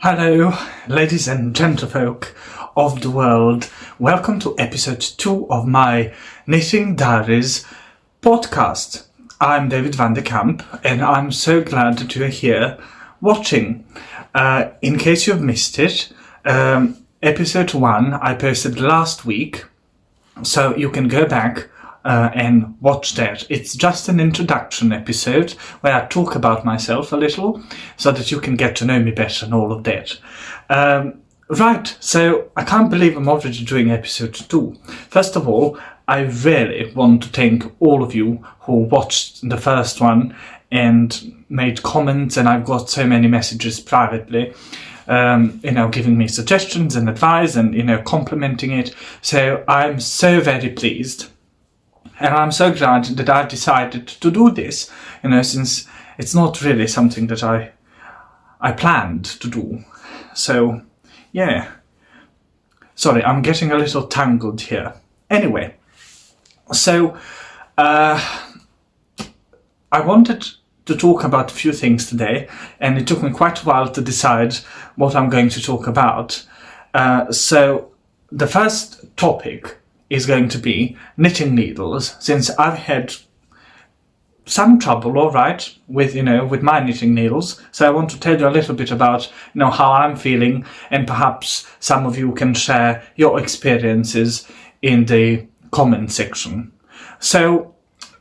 Hello, ladies and gentlefolk of the world. Welcome to episode 2 of my Knitting Diaries podcast. I'm David van der Kamp and I'm so glad that you're here watching. In case you've missed it, episode 1 I posted last week, so you can go back and watch that. It's just an introduction episode where I talk about myself a little so that you can get to know me better and all of that. Right, so I can't believe I'm already doing episode 2. First of all, I really want to thank all of you who watched the first one and made comments, and I've got so many messages privately, giving me suggestions and advice and, complimenting it. So I'm so very pleased. And I'm so glad that I decided to do this, since it's not really something that I planned to do. So, yeah. Sorry, I'm getting a little tangled here. Anyway, so I wanted to talk about a few things today, and it took me quite a while to decide what I'm going to talk about. So the first topic is going to be knitting needles, since I've had some trouble, alright, with my knitting needles. So I want to tell you a little bit about, how I'm feeling, and perhaps some of you can share your experiences in the comment section. So,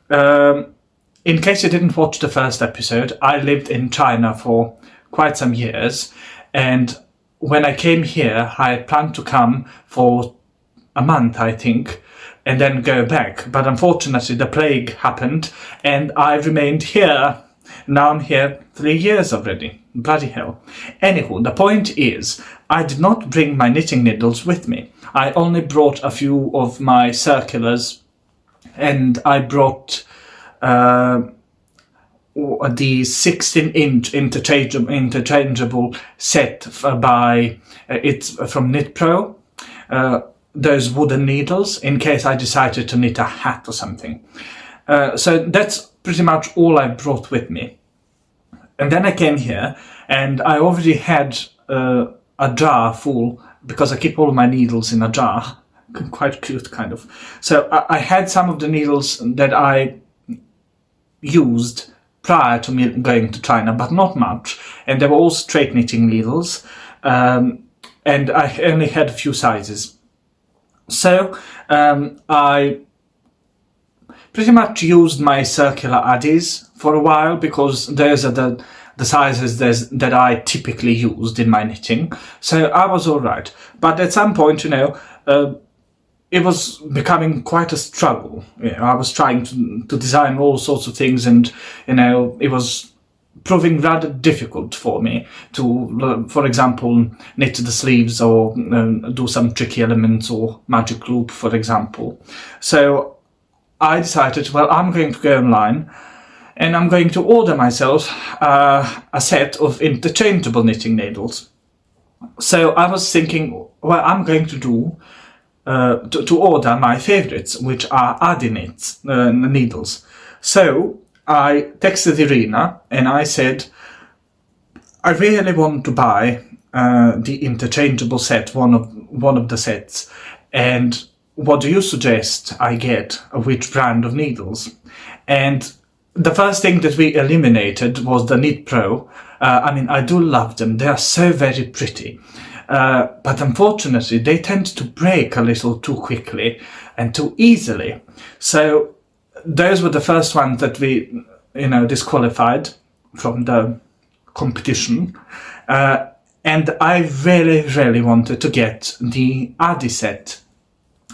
in case you didn't watch the first episode, I lived in China for quite some years, and when I came here, I had planned to come for a month, I think, and then go back. But unfortunately, the plague happened, and I remained here. Now I'm here 3 years already. Bloody hell. Anywho, the point is, I did not bring my knitting needles with me. I only brought a few of my circulars, and I brought the 16-inch interchangeable set it's from Knit Pro. Those wooden needles, in case I decided to knit a hat or something. So that's pretty much all I brought with me. And then I came here, and I already had a jar full, because I keep all my needles in a jar. Quite cute, kind of. So I had some of the needles that I used prior to me going to China, but not much. And they were all straight knitting needles. And I only had a few sizes. So I pretty much used my circular addies for a while, because those are the sizes that I typically used in my knitting. So I was alright. But at some point, it was becoming quite a struggle. I was trying to design all sorts of things, and it was proving rather difficult for me to, for example, knit the sleeves or do some tricky elements or magic loop, for example. So I decided, well, I'm going to go online and I'm going to order myself a set of interchangeable knitting needles. So I was thinking, well, I'm going to do to order my favorites, which are Addi knits needles. So I texted Irina and I said, I really want to buy the interchangeable set, one of the sets, and what do you suggest I get? Which brand of needles? And the first thing that we eliminated was the Knit Pro. I do love them. They are so very pretty. But unfortunately, they tend to break a little too quickly and too easily. So those were the first ones that we, disqualified from the competition. And I really, really wanted to get the Addi set,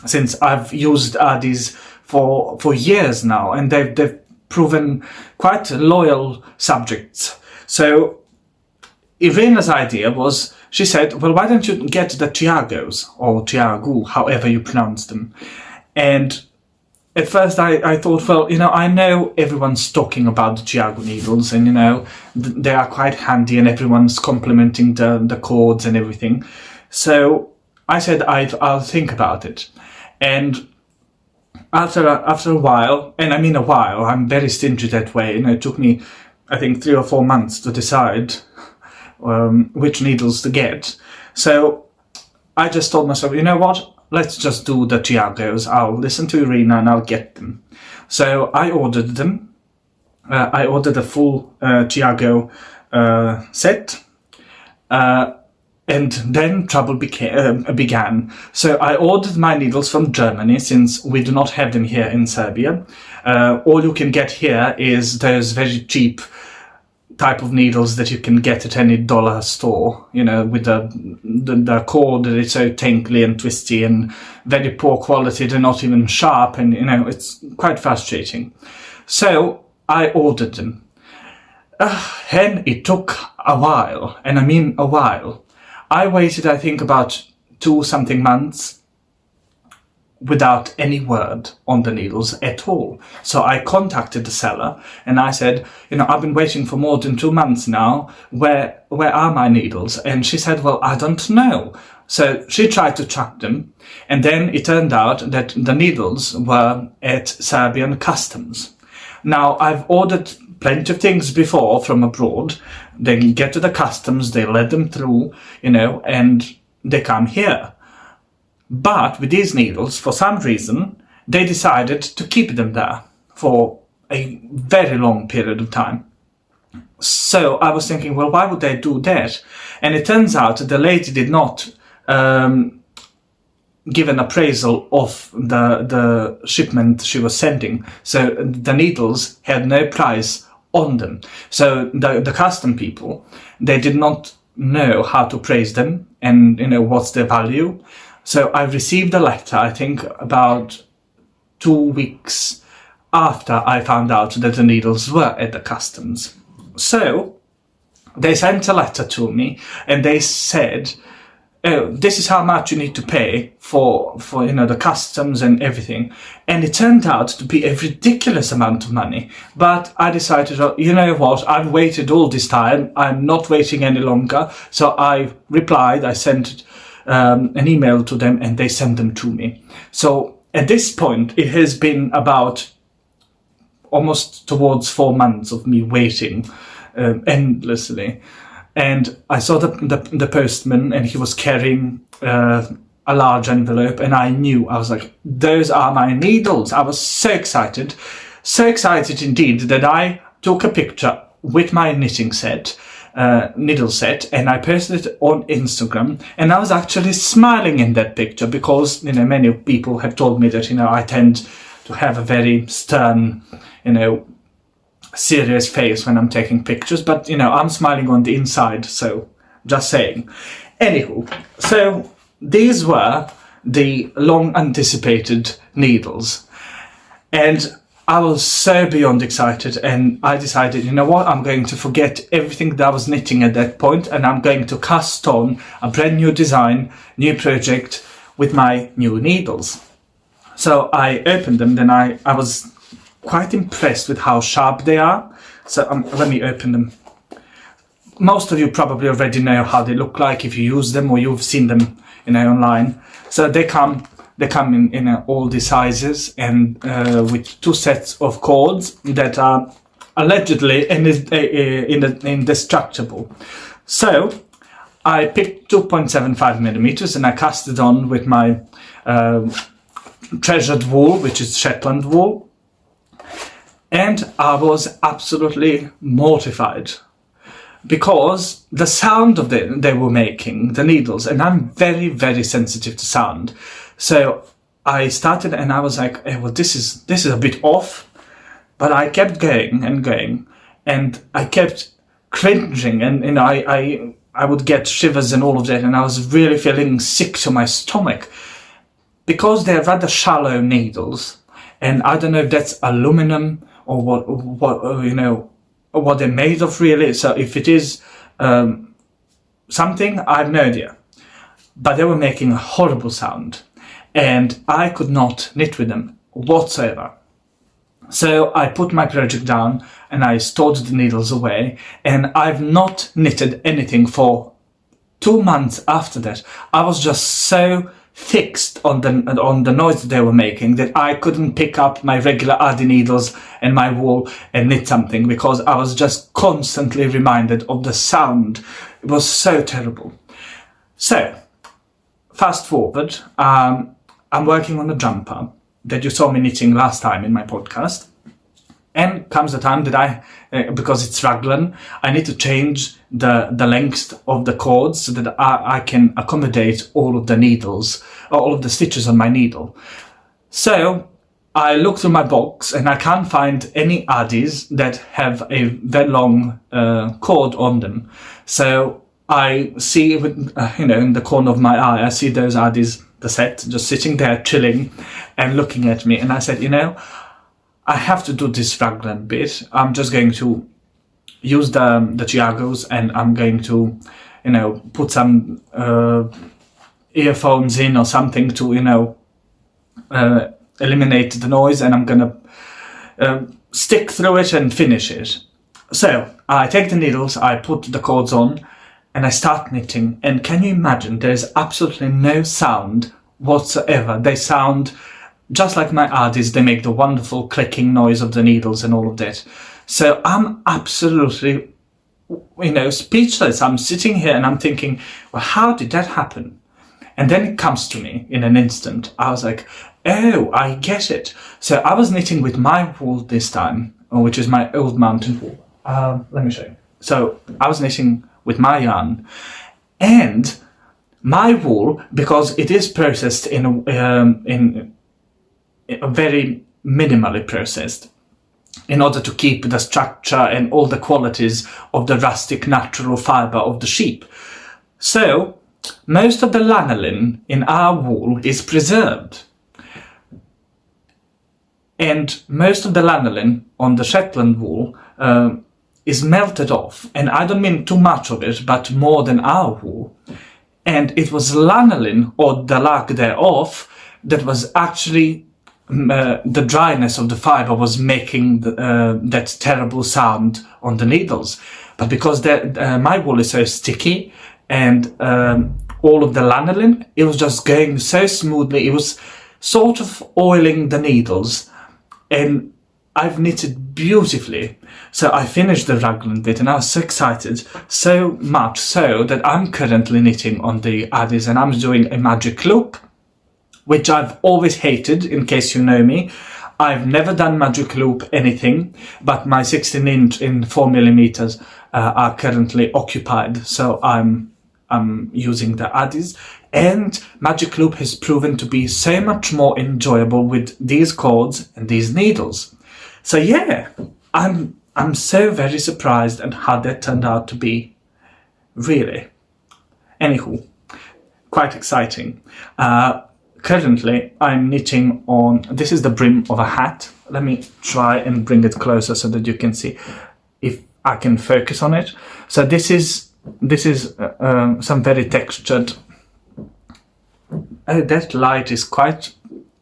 since I've used Addis for years now, and they've proven quite loyal subjects. So Irina's idea was, she said, well, why don't you get the Tiagos, or Tiago, however you pronounce them. And at first I thought, well, I know everyone's talking about the Tiago needles, and, they are quite handy, and everyone's complimenting the cords and everything. So I said, I'll think about it. And after a while, and I mean a while, I'm very stingy that way, it took me, I think, 3 or 4 months to decide which needles to get. So I just told myself, you know what, let's just do the Tiagos. I'll listen to Irina and I'll get them. So I ordered them. I ordered a full Tiago set. And then trouble began. So I ordered my needles from Germany, since we do not have them here in Serbia. All you can get here is those very cheap type of needles that you can get at any dollar store, you know, with the cord that is so tangly and twisty and very poor quality. They're not even sharp, and, you know, it's quite frustrating. So I ordered them. And it took a while, and I mean a while. I waited, I think, about 2-something months without any word on the needles at all. So I contacted the seller and I said, you know, I've been waiting for more than 2 months now. Where are my needles? And she said, well, I don't know. So she tried to track them, and then it turned out that the needles were at Serbian customs. Now, I've ordered plenty of things before from abroad. They get to the customs, they let them through, you know, and they come here. But with these needles, for some reason, they decided to keep them there for a very long period of time. So I was thinking, well, why would they do that? And it turns out that the lady did not give an appraisal of the shipment she was sending. So the needles had no price on them. So the custom people, they did not know how to praise them and, you know, what's their value. So I received a letter, I think about 2 weeks after I found out that the needles were at the customs. So they sent a letter to me and they said, oh, this is how much you need to pay for you know, the customs and everything. And it turned out to be a ridiculous amount of money. But I decided, oh, you know what, I've waited all this time, I'm not waiting any longer. So I replied, I sent an email to them and they sent them to me. So at this point, it has been about almost towards 4 months of me waiting endlessly. And I saw the postman, and he was carrying a large envelope, and I knew, I was like, those are my needles. I was so excited indeed, that I took a picture with my knitting set, needle set, and I posted it on Instagram. And I was actually smiling in that picture because, you know, many people have told me that, you know, I tend to have a very stern, you know, serious face when I'm taking pictures, but, you know, I'm smiling on the inside, so just saying. Anywho, so these were the long anticipated needles, and I was so beyond excited, and I decided, you know what, I'm going to forget everything that I was knitting at that point, and I'm going to cast on a brand new design, new project with my new needles. So I opened them, then I was quite impressed with how sharp they are. So let me open them. Most of you probably already know how they look like if you use them or you've seen them, you know, online. So they come in all the sizes, and with 2 sets of cords that are allegedly indestructible. So I picked 2.75 millimeters and I cast it on with my treasured wool, which is Shetland wool. And I was absolutely mortified because the sound of they were making, the needles, and I'm very, very sensitive to sound. So I started and I was like, hey, well, this is a bit off, but I kept going and going, and I kept cringing, and, you know, I would get shivers and all of that, and I was really feeling sick to my stomach because they're rather shallow needles, and I don't know if that's aluminum or what you know, what they're made of really. So if it is something, I have no idea. But they were making a horrible sound, and I could not knit with them whatsoever. So I put my project down and I stored the needles away, and I've not knitted anything for 2 months after that. I was just so fixed on the noise that they were making that I couldn't pick up my regular Adi needles and my wool and knit something, because I was just constantly reminded of the sound. It was so terrible. So, fast forward, I'm working on a jumper that you saw me knitting last time in my podcast. And comes the time that because it's raglan, I need to change the length of the cords so that I can accommodate all of the needles, all of the stitches on my needle. So I look through my box and I can't find any Adis that have a very long cord on them. So I see, in the corner of my eye, I see those Adis, the set, just sitting there chilling and looking at me. And I said, I have to do this raglan bit. I'm just going to use the Chiagos, and I'm going to, put some earphones in or something to, eliminate the noise, and I'm gonna stick through it and finish it. So I take the needles, I put the cords on, and I start knitting. And can you imagine? There's absolutely no sound whatsoever. They sound just like my Adis. They make the wonderful clicking noise of the needles and all of that. So I'm absolutely, speechless. I'm sitting here and I'm thinking, well, how did that happen? And then it comes to me in an instant. I was like, oh, I get it. So I was knitting with my wool this time, which is my old mountain wool. Let me show you. So I was knitting with my yarn, and my wool, because it is processed in very minimally processed, in order to keep the structure and all the qualities of the rustic natural fibre of the sheep. So most of the lanolin in our wool is preserved, and most of the lanolin on the Shetland wool is melted off, and I don't mean too much of it, but more than our wool. And it was lanolin, or the lack thereof, that was actually the dryness of the fibre was making that terrible sound on the needles. But because my wool is so sticky, and all of the lanolin, it was just going so smoothly. It was sort of oiling the needles, and I've knitted beautifully. So I finished the raglan bit, and I was so excited, so much so that I'm currently knitting on the Adis, and I'm doing a magic loop, which I've always hated, in case you know me. I've never done magic loop anything, but my 16-inch in 4mm are currently occupied, so I'm using the Adis. And magic loop has proven to be so much more enjoyable with these cords and these needles. So yeah, I'm so very surprised at how that turned out to be, really. Anywho, quite exciting. Currently, I'm knitting on, this is the brim of a hat. Let me try and bring it closer so that you can see if I can focus on it. So this is some very textured, that light is quite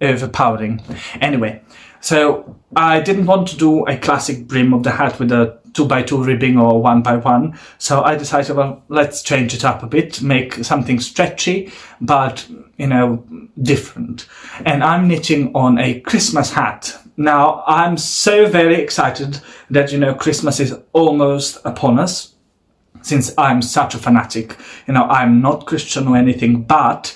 overpowering. Anyway, so I didn't want to do a classic brim of the hat with a 2x2 ribbing or 1x1, so I decided, well, let's change it up a bit, make something stretchy, but, different. And I'm knitting on a Christmas hat. Now, I'm so very excited that, Christmas is almost upon us, since I'm such a fanatic. I'm not Christian or anything, but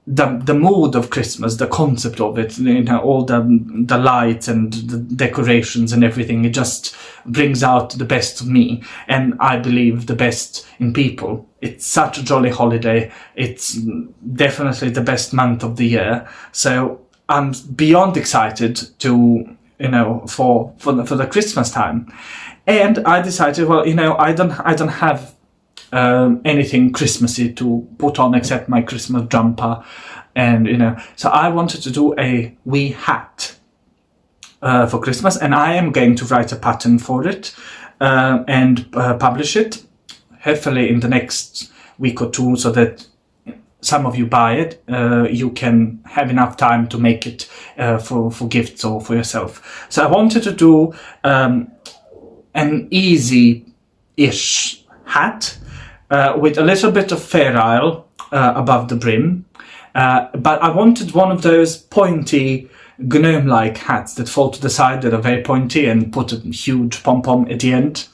the mood of Christmas, the concept of it, all the lights and the decorations and everything, it just brings out the best of me, and I believe the best in people. It's such a jolly holiday. It's definitely the best month of the year. So I'm beyond excited to, for the Christmas time. And I decided, well, I don't have anything Christmassy to put on except my Christmas jumper, and so I wanted to do a wee hat for Christmas, and I am going to write a pattern for it and publish it hopefully in the next week or two, so that some of you buy it, you can have enough time to make it for gifts or for yourself. So I wanted to do an easy-ish hat with a little bit of Fair Isle above the brim. But I wanted one of those pointy gnome-like hats that fall to the side, that are very pointy, and put a huge pom-pom at the end.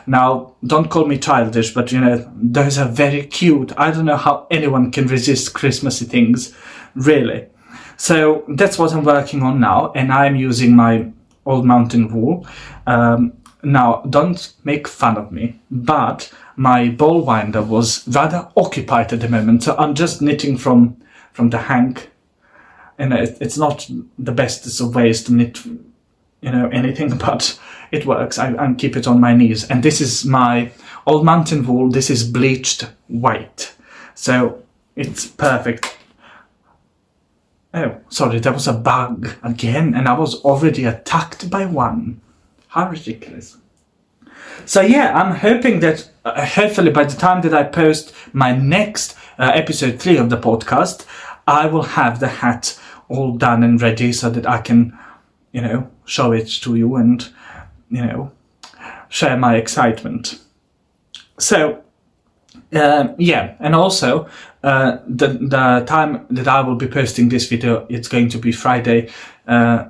Now, don't call me childish, but those are very cute. I don't know how anyone can resist Christmassy things, really. So that's what I'm working on now, and I'm using my old mountain wool. Now, don't make fun of me, but my ball winder was rather occupied at the moment, so I'm just knitting from the hank. And it's not the best of ways to knit, anything, but it works. I keep it on my knees. And this is my old mountain wool. This is bleached white, so it's perfect. Oh, sorry, there was a bug again, and I was already attacked by one. How ridiculous. So yeah, I'm hoping that hopefully by the time that I post my next episode 3 of the podcast, I will have the hat all done and ready so that I can, show it to you and, share my excitement. So, yeah, and also the time that I will be posting this video, it's going to be Friday,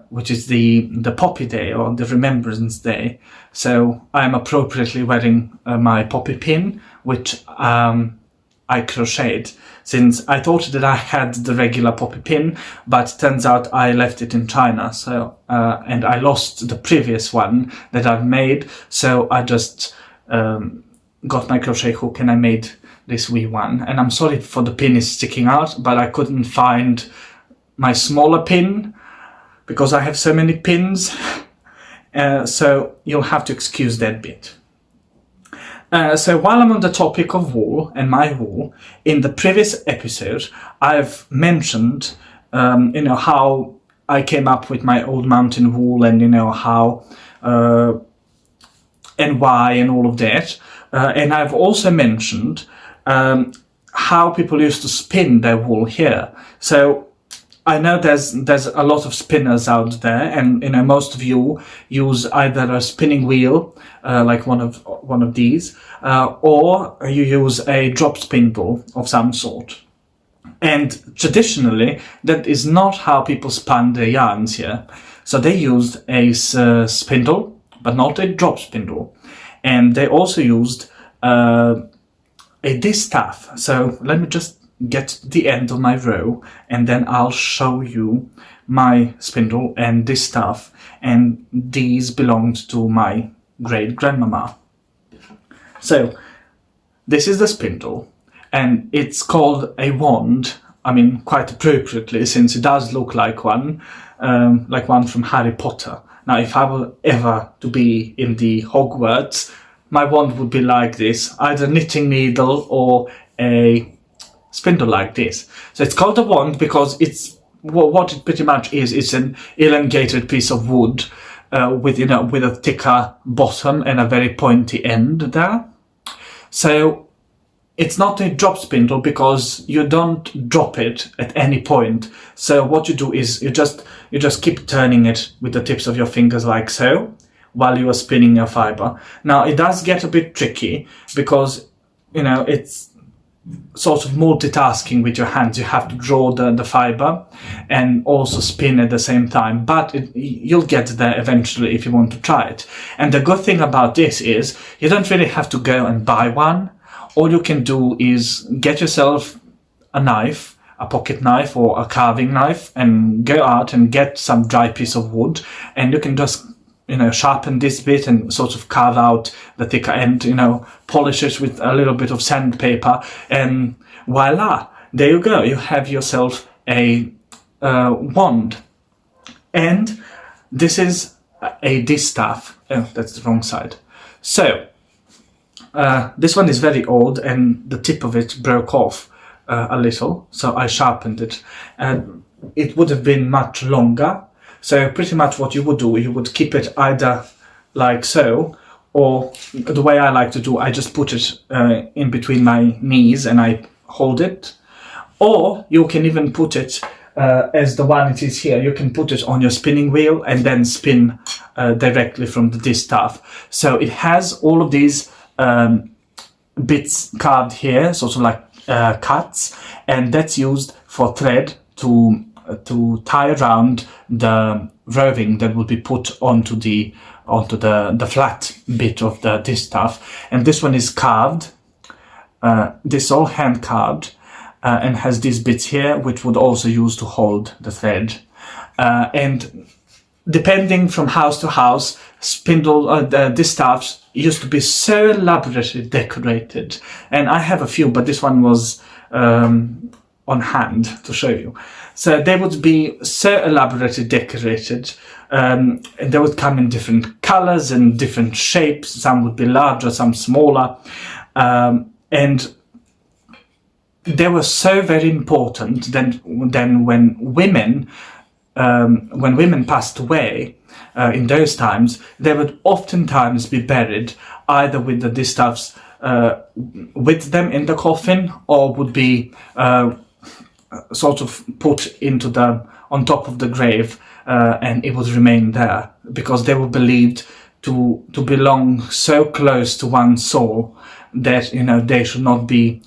which is the Poppy Day, or the Remembrance Day. So I'm appropriately wearing my poppy pin, which I crocheted, since I thought that I had the regular poppy pin, but turns out I left it in China. So and I lost the previous one that I've made, so I just got my crochet hook and I made this wee one. And I'm sorry for the pin is sticking out, but I couldn't find my smaller pin because I have so many pins. So you'll have to excuse that bit. So while I'm on the topic of wool and my wool, in the previous episode I've mentioned how I came up with my old mountain wool, and how and why and all of that. And I've also mentioned how people used to spin their wool here. So I know there's a lot of spinners out there, and most of you use either a spinning wheel, like one of these, or you use a drop spindle of some sort. And traditionally, that is not how people spun their yarns here. So they used a spindle, but not a drop spindle, and they also used a distaff. So let me just get to the end of my row, and then I'll show you my spindle and distaff, and these belonged to my great grandmama. So this is the spindle, and it's called a wand. I mean, quite appropriately, since it does look like one from Harry Potter. Now, if I were ever to be in the Hogwarts, my wand would be like this, either knitting needle or a spindle like this. So it's called a wand because it's what it pretty much is. It's an elongated piece of wood with a thicker bottom and a very pointy end there. So it's not a drop spindle because you don't drop it at any point. So what you do is you just keep turning it with the tips of your fingers like so while you are spinning your fiber. Now it does get a bit tricky because it's sort of multitasking with your hands. You have to draw the fiber and also spin at the same time, but you'll get there eventually if you want to try it. And the good thing about this is you don't really have to go and buy one. All you can do is get yourself a knife, a pocket knife or a carving knife, and go out and get some dry piece of wood, and you can just sharpen this bit and sort of carve out the thicker end, polish it with a little bit of sandpaper, and voila, there you go. You have yourself a wand. And this is a distaff. Oh, that's the wrong side. So this one is very old, and the tip of it broke off a little, so I sharpened it, and it would have been much longer. So pretty much what you would do, you would keep it either like so, or the way I like to do, I just put it in between my knees and I hold it. Or you can even put it as the one it is here. You can put it on your spinning wheel and then spin directly from the distaff. So it has all of these bits carved here, sort of like cuts, and that's used for thread to tie around the roving that would be put onto the flat bit of the distaff. And this one is carved. This all hand carved, and has these bits here which would also use to hold the thread. And depending from house to house, distaffs used to be so elaborately decorated, and I have a few, but this one was on hand to show you. So they would be so elaborately decorated, and they would come in different colors and different shapes. Some would be larger, some smaller, and they were so very important. Then when women passed away, in those times, they would oftentimes be buried either with the distaffs with them in the coffin, or would be sort of put on top of the grave, and it would remain there, because they were believed to belong so close to one's soul that they should not be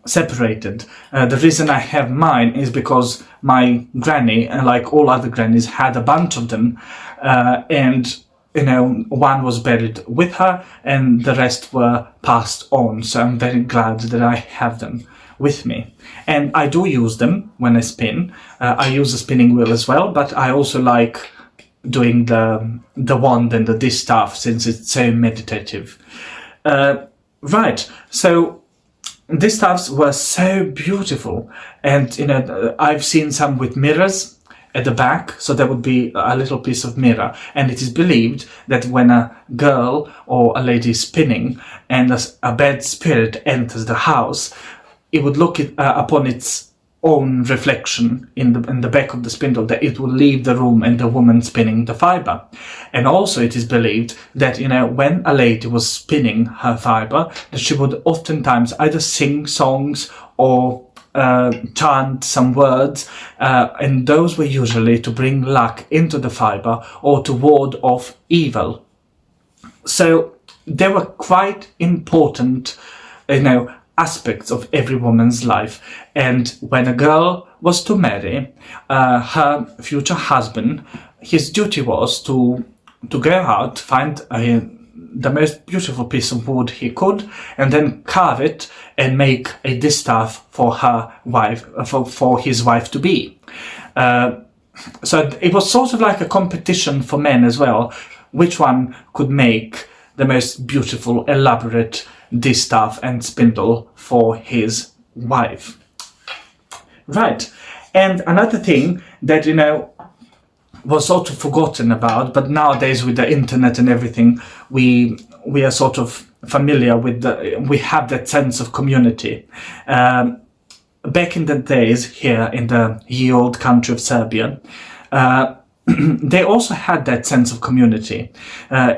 separated. The reason I have mine is because my granny, like all other grannies, had a bunch of them, and one was buried with her and the rest were passed on. So I'm very glad that I have them with me, and I do use them when I spin. I use a spinning wheel as well, but I also like doing the wand and the distaff, since it's so meditative. Right, so distaffs were so beautiful, and I've seen some with mirrors at the back, so there would be a little piece of mirror, and it is believed that when a girl or a lady is spinning and a bad spirit enters the house, it would look upon its own reflection in the back of the spindle, that it will leave the room and the woman spinning the fibre. And also it is believed that when a lady was spinning her fibre, that she would oftentimes either sing songs or chant some words, and those were usually to bring luck into the fibre or to ward off evil. So they were quite important aspects of every woman's life. And when a girl was to marry, her future husband, his duty was to go out, find the most beautiful piece of wood he could, and then carve it and make a distaff for her wife, for his wife to be. So it was sort of like a competition for men as well, which one could make the most beautiful, elaborate distaff and spindle for his wife. Right, and another thing that was sort of forgotten about, but nowadays with the internet and everything, we are sort of familiar with we have that sense of community. Back in the days here in the ye old country of Serbia, they also had that sense of community,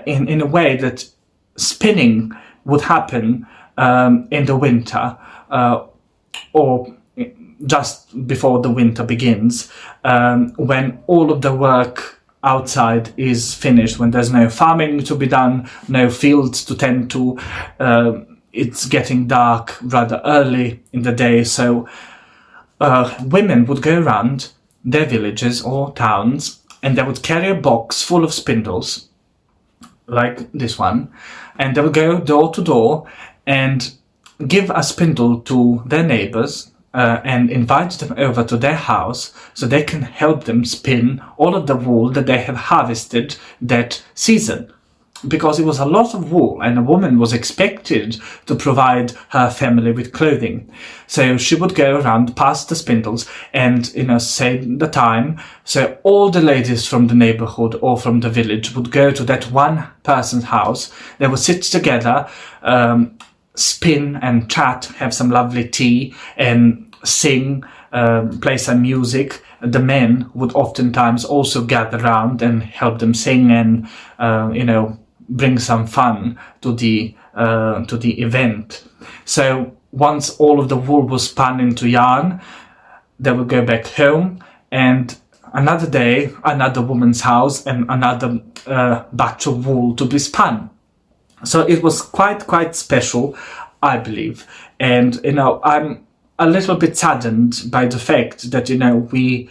in a way that spinning would happen in the winter, or just before the winter begins, when all of the work outside is finished, when there's no farming to be done, no fields to tend to. It's getting dark rather early in the day, so women would go around their villages or towns, and they would carry a box full of spindles, like this one, and they would go door to door and give a spindle to their neighbors, and invite them over to their house so they can help them spin all of the wool that they have harvested that season. Because it was a lot of wool, and a woman was expected to provide her family with clothing. So she would go around past the spindles and, say the time. So all the ladies from the neighborhood or from the village would go to that one person's house. They would sit together, spin and chat, have some lovely tea and sing, play some music. The men would oftentimes also gather around and help them sing and, bring some fun to the event. So once all of the wool was spun into yarn, they would go back home, and another day, another woman's house and another batch of wool to be spun. So it was quite special. I believe. And, I'm a little bit saddened by the fact that, we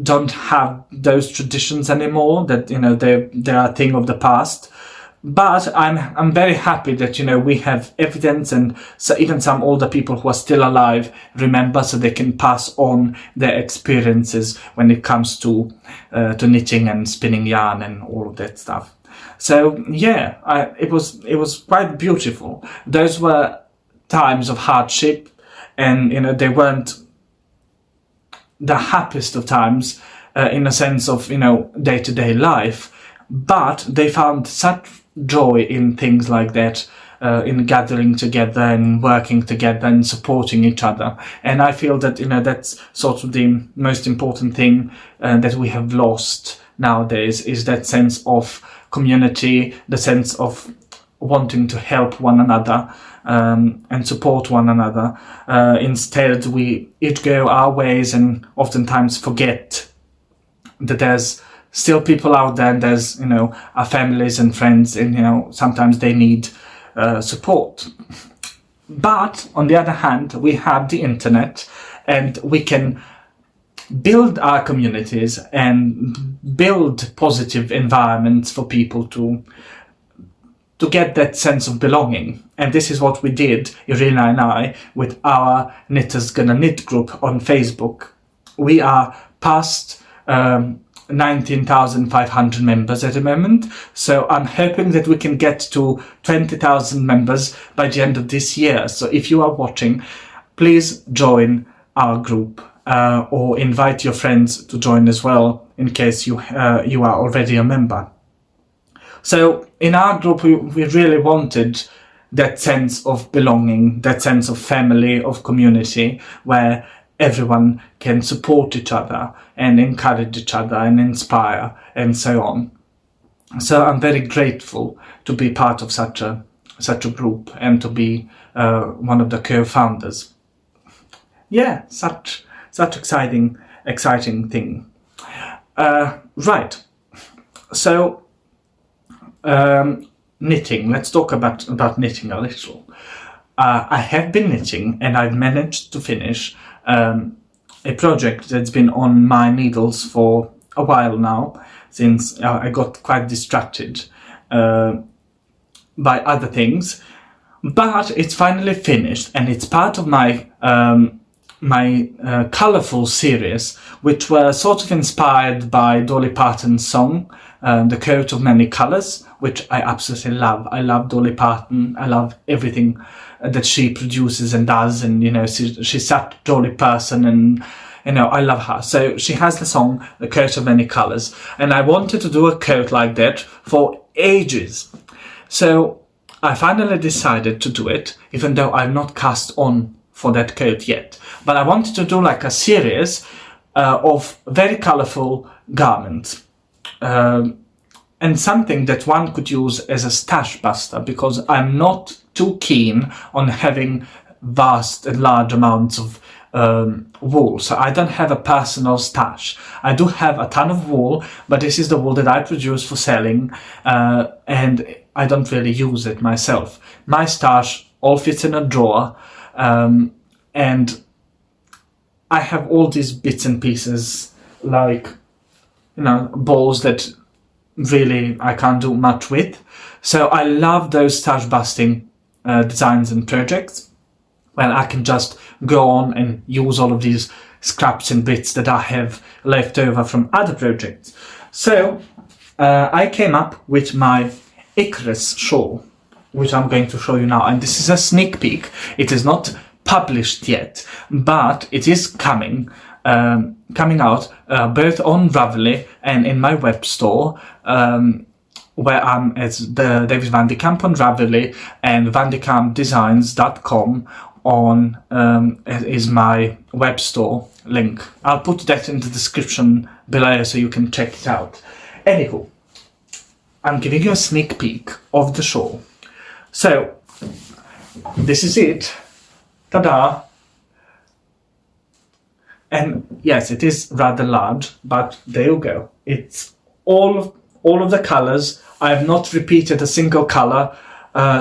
don't have those traditions anymore, that, they're a thing of the past. But I'm very happy that, we have evidence, and so even some older people who are still alive remember, so they can pass on their experiences when it comes to knitting and spinning yarn and all of that stuff. So yeah, it was quite beautiful. Those were times of hardship, and they weren't the happiest of times in a sense of day-to-day life, but they found such joy in things like that, in gathering together and working together and supporting each other. And I feel that that's sort of the most important thing that we have lost nowadays, is that sense of community, the sense of wanting to help one another and support one another. Instead, we each go our ways and oftentimes forget that there's still people out there, and there's our families and friends, and sometimes they need support. But on the other hand, we have the internet, and we can build our communities and build positive environments for people to get that sense of belonging. And this is what we did, Irina and I, with our Knitters Gonna Knit group on Facebook. We are past 19,500 members at the moment, so I'm hoping that we can get to 20,000 members by the end of this year. So if you are watching, please join our group, or invite your friends to join as well, in case you are already a member. So in our group, we really wanted that sense of belonging, that sense of family, of community, where everyone can support each other and encourage each other and inspire and so on. So I'm very grateful to be part of such a group and to be one of the co-founders. Yeah, such exciting thing. Right. So knitting. Let's talk about knitting a little. I have been knitting, and I've managed to finish a project that's been on my needles for a while now, since I got quite distracted by other things. But it's finally finished, and it's part of my colourful series, which were sort of inspired by Dolly Parton's song, The Coat of Many Colours, which I absolutely love. I love Dolly Parton. I love everything that she produces and does, and she's such a jolly person, and I love her. So she has the song The Coat of Many Colours, and I wanted to do a coat like that for ages. So I finally decided to do it, even though I've not cast on for that coat yet. But I wanted to do like a series of very colourful garments, and something that one could use as a stash buster, because I'm not too keen on having vast and large amounts of wool. So I don't have a personal stash. I do have a ton of wool, but this is the wool that I produce for selling, and I don't really use it myself. My stash all fits in a drawer, and I have all these bits and pieces, like balls that really I can't do much with. So I love those stash busting designs and projects, where I can just go on and use all of these scraps and bits that I have left over from other projects. So I came up with my Icarus shawl, which I'm going to show you now, and this is a sneak peek. It is not published yet, but it is coming out both on Ravelry and in my web store, where I'm as the David Van de Kamp on Ravelry, and vandekampdesigns.com on is my web store link. I'll put that in the description below so you can check it out. Anywho, I'm giving you a sneak peek of the shawl. So this is it. Ta-da! And yes, it is rather large, but there you go. It's all of the colors. I have not repeated a single color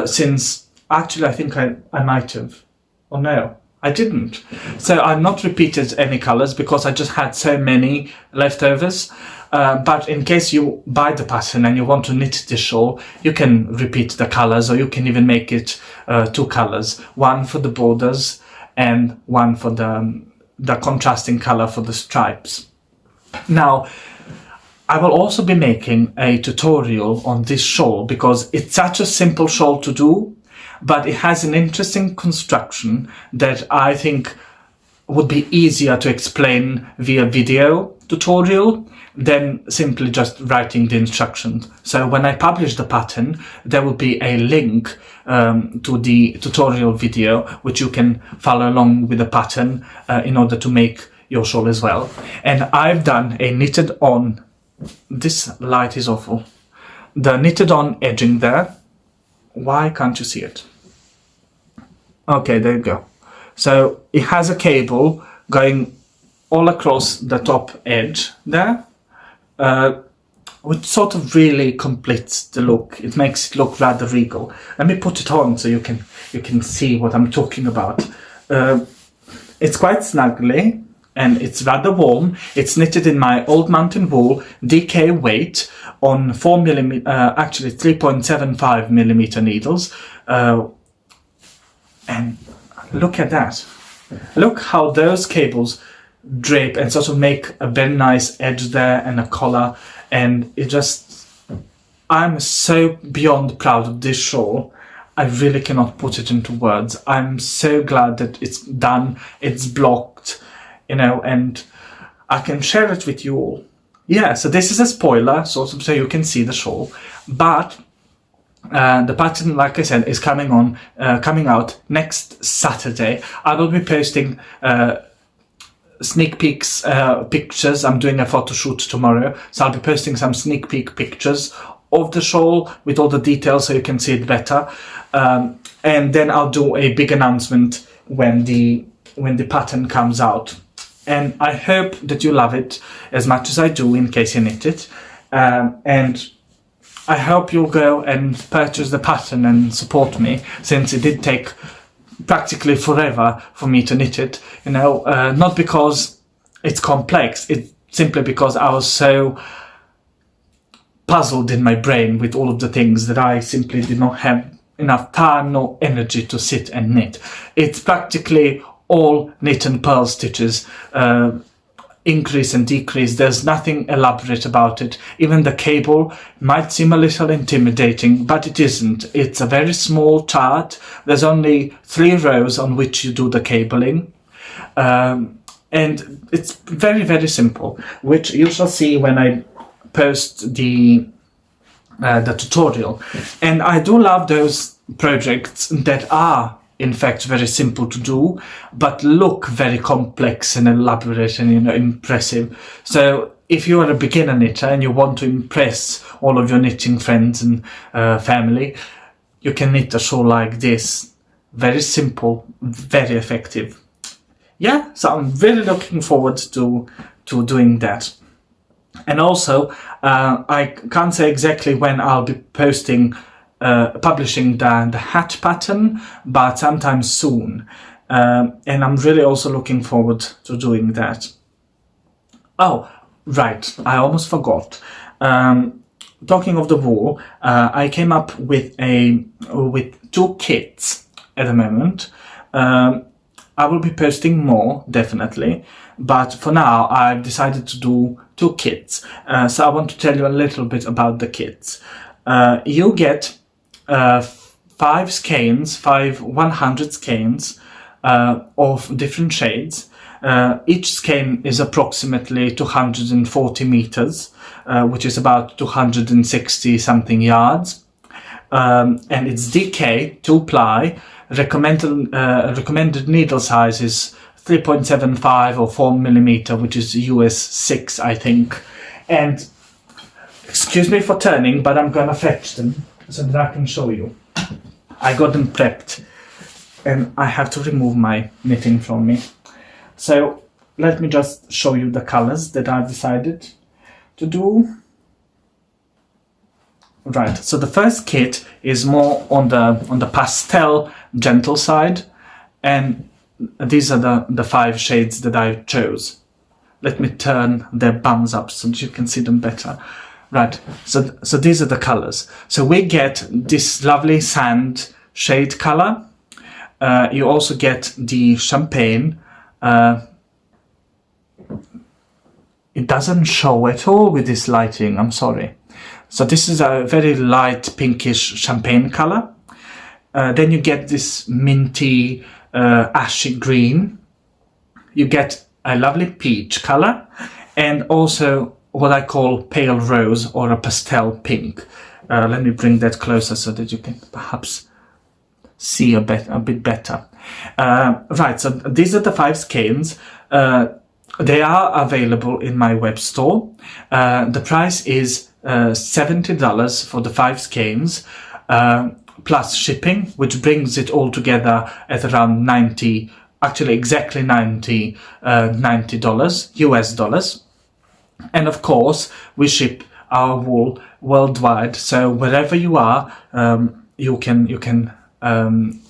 since Actually, I think I might have. Or no, I didn't. So I've not repeated any colours because I just had so many leftovers. But in case you buy the pattern and you want to knit this shawl, you can repeat the colours, or you can even make it 2 colours. One for the borders and one for the contrasting colour for the stripes. Now, I will also be making a tutorial on this shawl because it's such a simple shawl to do, but it has an interesting construction that I think would be easier to explain via video tutorial than simply just writing the instructions. So when I publish the pattern, there will be a link to the tutorial video, which you can follow along with the pattern in order to make your shawl as well. And I've done a knitted on, this light is awful, the knitted on edging there. Why can't you see it? Okay, there you go. So it has a cable going all across the top edge there, which sort of really completes the look. It makes it look rather regal. Let me put it on so you can see what I'm talking about. It's quite snuggly and it's rather warm. It's knitted in my old mountain wool DK weight on 3.75 millimeter needles. And look at that. Look how those cables drape and sort of make a very nice edge there and a collar, and it just, I'm so beyond proud of this shawl. I really cannot put it into words. I'm so glad that it's done, it's blocked, you know, and I can share it with you all. Yeah, so this is a spoiler, sort of, so you can see the shawl, but the pattern, like I said, is coming out next Saturday. I will be posting sneak peeks, pictures. I'm doing a photo shoot tomorrow, so I'll be posting some sneak peek pictures of the shawl with all the details so you can see it better. And then I'll do a big announcement when the pattern comes out. And I hope that you love it as much as I do, in case you knit it. And I hope you'll go and purchase the pattern and support me, since it did take practically forever for me to knit it. You know, not because it's complex, it's simply because I was so puzzled in my brain with all of the things that I simply did not have enough time nor energy to sit and knit. It's practically all knit and purl stitches, increase and decrease. There's nothing elaborate about it. Even the cable might seem a little intimidating, but it isn't. It's a very small chart. There's only 3 rows on which you do the cabling, and it's very, very simple, which you shall see when I post the tutorial. And I do love those projects that are in fact very simple to do, but look very complex and elaborate and, you know, impressive. So if you are a beginner knitter and you want to impress all of your knitting friends and family, you can knit a shawl like this. Very simple, very effective. Yeah, so I'm really looking forward to doing that. And also, I can't say exactly when I'll be publishing the hat pattern, but sometime soon. And I'm really also looking forward to doing that. Oh, right, I almost forgot. Talking of the wool, I came up with 2 kits at the moment. I will be posting more, definitely, but for now I've decided to do 2 kits. So I want to tell you a little bit about the kits. You get 5 skeins, 5 100 skeins of different shades. Each skein is approximately 240 meters, which is about 260 something yards. And it's DK, 2 ply. Recommended needle size is 3.75 or 4 millimeter, which is US 6, I think. And excuse me for turning, but I'm gonna fetch them so that I can show you. I got them prepped and I have to remove my knitting from me. So let me just show you the colors that I've decided to do. Right, so the first kit is more on the pastel gentle side, and these are the 5 shades that I chose. Let me turn their bums up so that you can see them better. Right, so these are the colors. So we get this lovely sand shade color. You also get the champagne. It doesn't show at all with this lighting, I'm sorry. So this is a very light pinkish champagne color. Then you get this minty ashy green. You get a lovely peach color, and also what I call pale rose or a pastel pink. Let me bring that closer so that you can perhaps see a bit better. Right, so these are the 5 skeins. They are available in my web store. The price is $70 for the 5 skeins, plus shipping, which brings it all together at around $90, actually exactly $90 US dollars. And of course, we ship our wool worldwide. So wherever you are, you can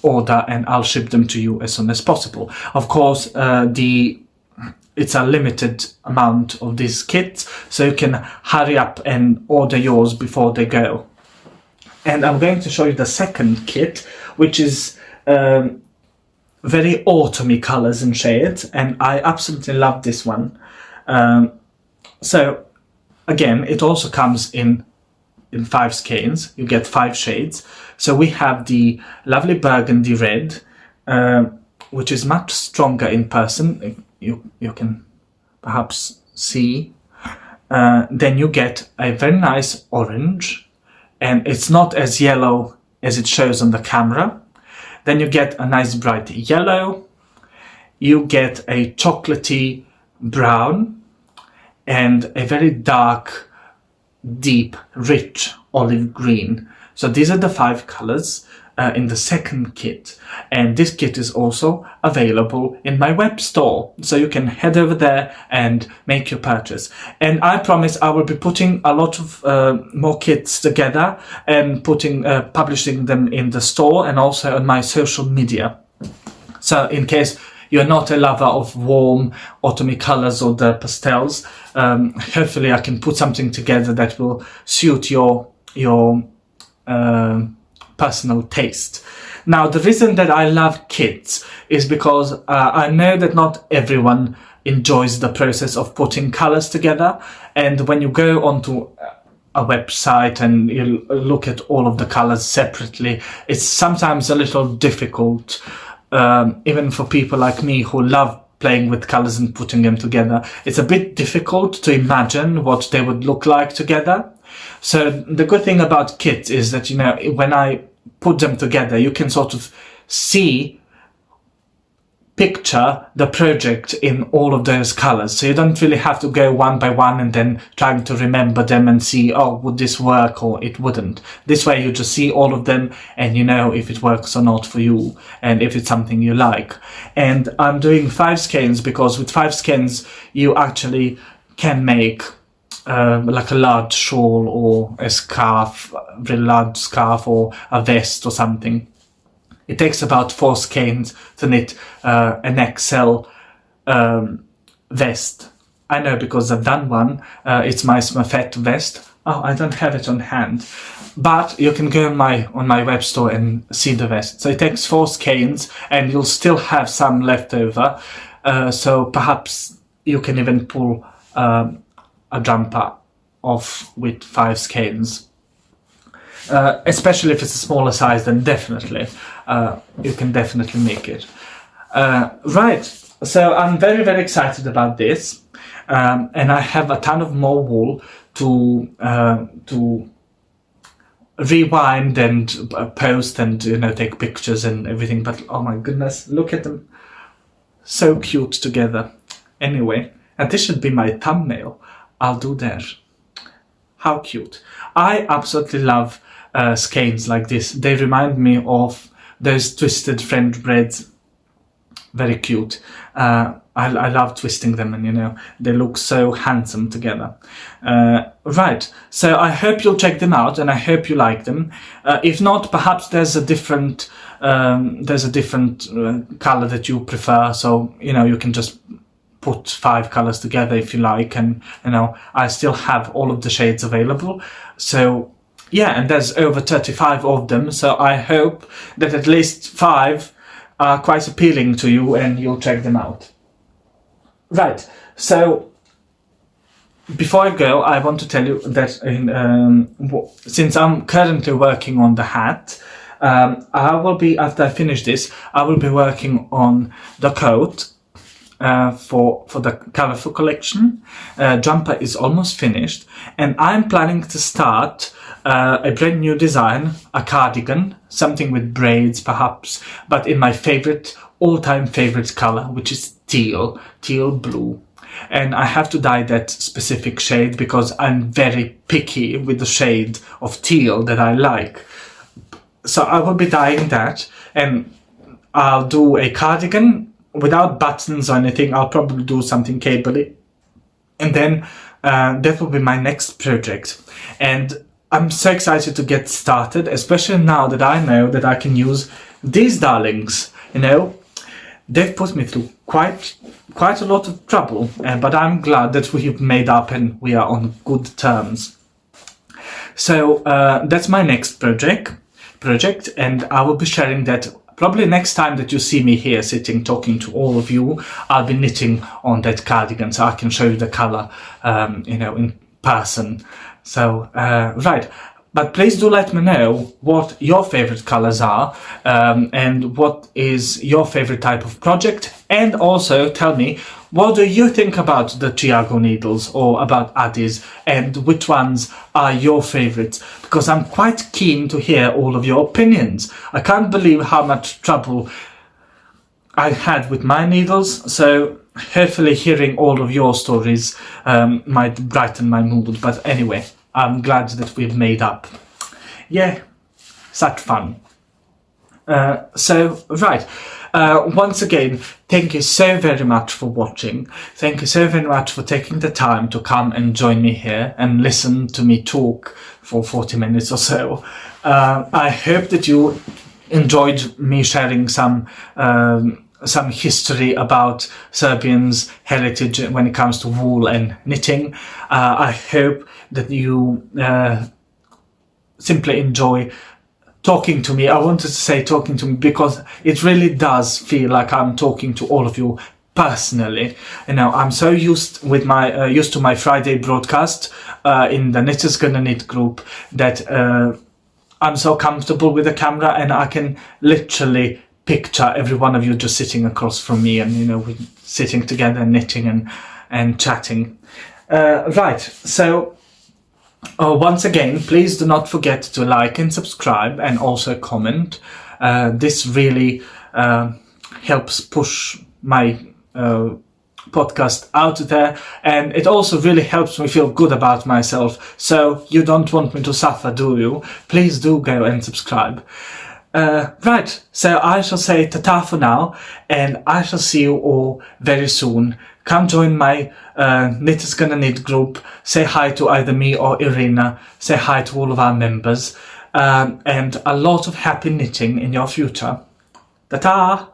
order, and I'll ship them to you as soon as possible. Of course, it's a limited amount of these kits, so you can hurry up and order yours before they go. And I'm going to show you the second kit, which is very autumny colors and shades, and I absolutely love this one. So again, it also comes in 5 skeins. You get 5 shades. So we have the lovely burgundy red, which is much stronger in person. You can perhaps see. Then you get a very nice orange, and it's not as yellow as it shows on the camera. Then you get a nice bright yellow. You get a chocolatey brown, and a very dark, deep, rich olive green. So these are the 5 colors in the second kit, and this kit is also available in my web store, so you can head over there and make your purchase. And I promise I will be putting a lot of more kits together and publishing them in the store and also on my social media. So in case you're not a lover of warm autumny colors or the pastels, hopefully I can put something together that will suit your personal taste. Now, the reason that I love kits is because I know that not everyone enjoys the process of putting colors together, and when you go onto a website and you look at all of the colors separately, it's sometimes a little difficult, even for people like me who love playing with colors and putting them together. It's a bit difficult to imagine what they would look like together. So the good thing about kits is that, you know, when I put them together, you can sort of picture the project in all of those colors. So you don't really have to go one by one and then trying to remember them and see, oh, would this work or it wouldn't. This way you just see all of them and you know if it works or not for you and if it's something you like. And I'm doing 5 skeins because with 5 skeins you actually can make like a large shawl or a scarf, a really large scarf or a vest or something. It takes about 4 skeins to knit an XL vest. I know because I've done one. It's my Smurfette vest. Oh, I don't have it on hand, but you can go on my web store and see the vest. So it takes 4 skeins, and you'll still have some left over. So perhaps you can even pull a jumper off with 5 skeins. Especially if it's a smaller size, then definitely you can definitely make it. Right, so I'm very, very excited about this, and I have a ton of more wool to rewind and post and, you know, take pictures and everything. But oh my goodness, look at them, so cute together. Anyway, and this should be my thumbnail. I'll do that. How cute! I absolutely love skeins like this. They remind me of those twisted French breads very cute. I love twisting them, and they look so handsome together. Right, so I hope you'll check them out, and I hope you like them. If not, perhaps there's a different color that you prefer, so you can just put 5 colors together if you like, and I still have all of the shades available. So yeah, and there's over 35 of them, so I hope that at least 5 are quite appealing to you and you'll check them out. Right, so before I go, I want to tell you that since I'm currently working on the hat, I will be, after I finish this, I will be working on the coat for the colourful collection. Jumper is almost finished, and I'm planning to start a brand new design, a cardigan, something with braids perhaps, but in my all-time favorite colour, which is teal blue. And I have to dye that specific shade because I'm very picky with the shade of teal that I like. So I will be dyeing that, and I'll do a cardigan without buttons or anything. I'll probably do something cabley, and then that will be my next project. And I'm so excited to get started, especially now that I know that I can use these darlings. They've put me through quite a lot of trouble, but I'm glad that we've made up and we are on good terms. So that's my next project, and I will be sharing that probably next time that you see me here sitting talking to all of you. I'll be knitting on that cardigan, so I can show you the color in person. So right, but please do let me know what your favorite colors are, and what is your favorite type of project, and also tell me, what do you think about the Triago needles or about Addies, and which ones are your favorites? Because I'm quite keen to hear all of your opinions. I can't believe how much trouble I had with my needles, so hopefully hearing all of your stories might brighten my mood. But anyway, I'm glad that we've made up. Yeah, such fun. So, right. Once again, thank you so very much for watching. Thank you so very much for taking the time to come and join me here and listen to me talk for 40 minutes or so. I hope that you enjoyed me sharing some history about Serbians' heritage when it comes to wool and knitting. I hope that you simply enjoy talking to me. I wanted to say talking to me because it really does feel like I'm talking to all of you personally. I'm so used to my Friday broadcast in the Knitters Gonna Knit group that I'm so comfortable with the camera, and I can literally picture every one of you just sitting across from me, and we're sitting together knitting and chatting. Right, so once again, please do not forget to like and subscribe, and also comment. This really helps push my podcast out there, and it also really helps me feel good about myself. So you don't want me to suffer, do you? Please do go and subscribe. Right, so I shall say ta-ta for now, and I shall see you all very soon. Come join my Knitters Gonna Knit group. Say hi to either me or Irina. Say hi to all of our members, and a lot of happy knitting in your future. Ta-ta!